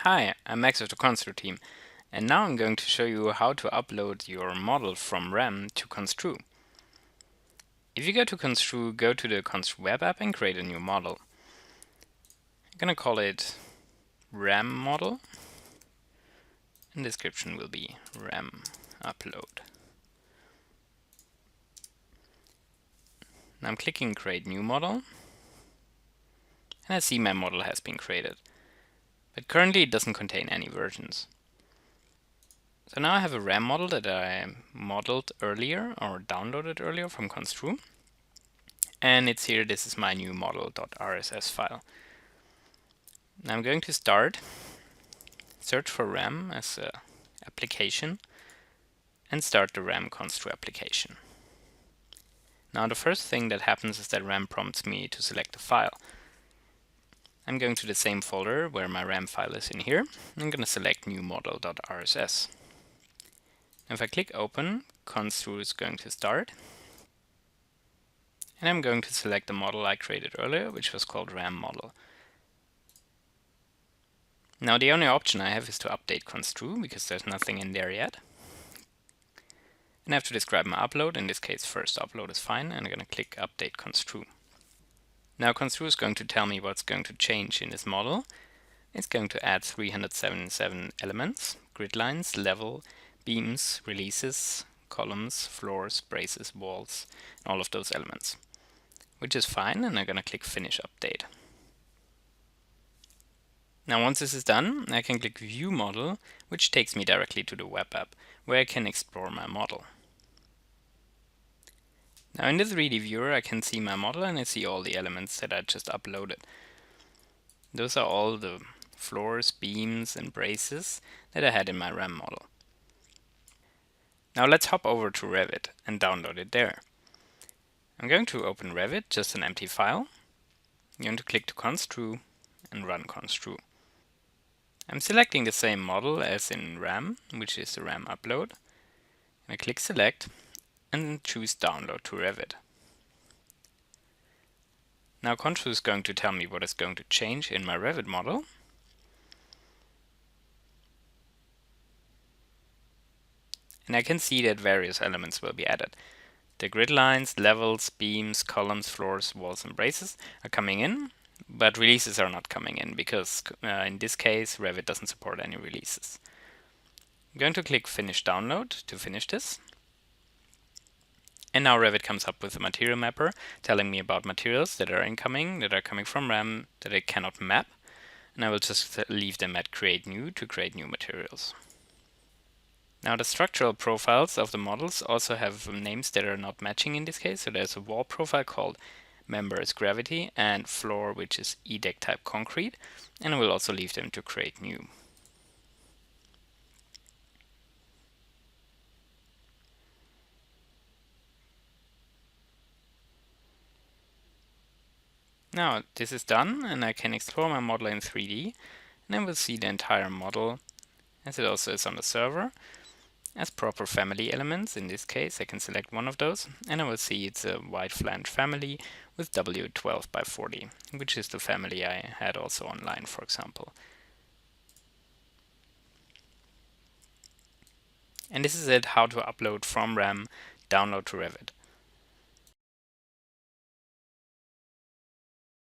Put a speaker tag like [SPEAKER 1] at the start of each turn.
[SPEAKER 1] Hi, I'm Max of the Konstru team, and now I'm going to show you how to upload your model from RAM to Konstru. If you go to Konstru, go to the Konstru web app and create a new model. I'm going to call it RAM model, and the description will be RAM upload. Now I'm clicking create new model, and I see my model has been created. But currently it doesn't contain any versions. So now I have a RAM model that I modeled earlier or downloaded earlier from Konstru. And it's here, this is my new model.rss file. Now I'm going to search for RAM as an application, and start the RAM Konstru application. Now the first thing that happens is that RAM prompts me to select a file. I'm going to the same folder where my RAM file is in here. I'm going to select new model.rss. If I click open, Konstru is going to start. And I'm going to select the model I created earlier, which was called RAM model. Now the only option I have is to update Konstru, because there's nothing in there yet. And I have to describe my upload. In this case, first upload is fine, and I'm going to click update Konstru. Now Konstru is going to tell me what's going to change in this model. It's going to add 377 elements, grid lines, level, beams, releases, columns, floors, braces, walls, and all of those elements. Which is fine, and I'm going to click finish update. Now once this is done, I can click view model, which takes me directly to the web app, where I can explore my model. Now in the 3D viewer I can see my model, and I see all the elements that I just uploaded. Those are all the floors, beams and braces that I had in my RAM model. Now let's hop over to Revit and download it there. I'm going to open Revit, just an empty file. I'm going to click to Konstru and run Konstru. I'm selecting the same model as in RAM, which is the RAM upload. I click select and choose download to Revit. Now Konstru is going to tell me what is going to change in my Revit model. And I can see that various elements will be added. The grid lines, levels, beams, columns, floors, walls and braces are coming in, but releases are not coming in because in this case Revit doesn't support any releases. I'm going to click finish download to finish this. And now Revit comes up with a material mapper telling me about materials that are incoming, that are coming from RAM, that I cannot map. And I will just leave them at create new to create new materials. Now the structural profiles of the models also have names that are not matching in this case. So there's a wall profile called member is gravity and floor, which is E-deck type concrete. And I will also leave them to create new. Now this is done, and I can explore my model in 3D, and I will see the entire model as it also is on the server as proper family elements. In this case I can select one of those, and I will see it's a wide flange family with W12 by 40, which is the family I had also online, for example. And this is it, how to upload from RAM, download to Revit.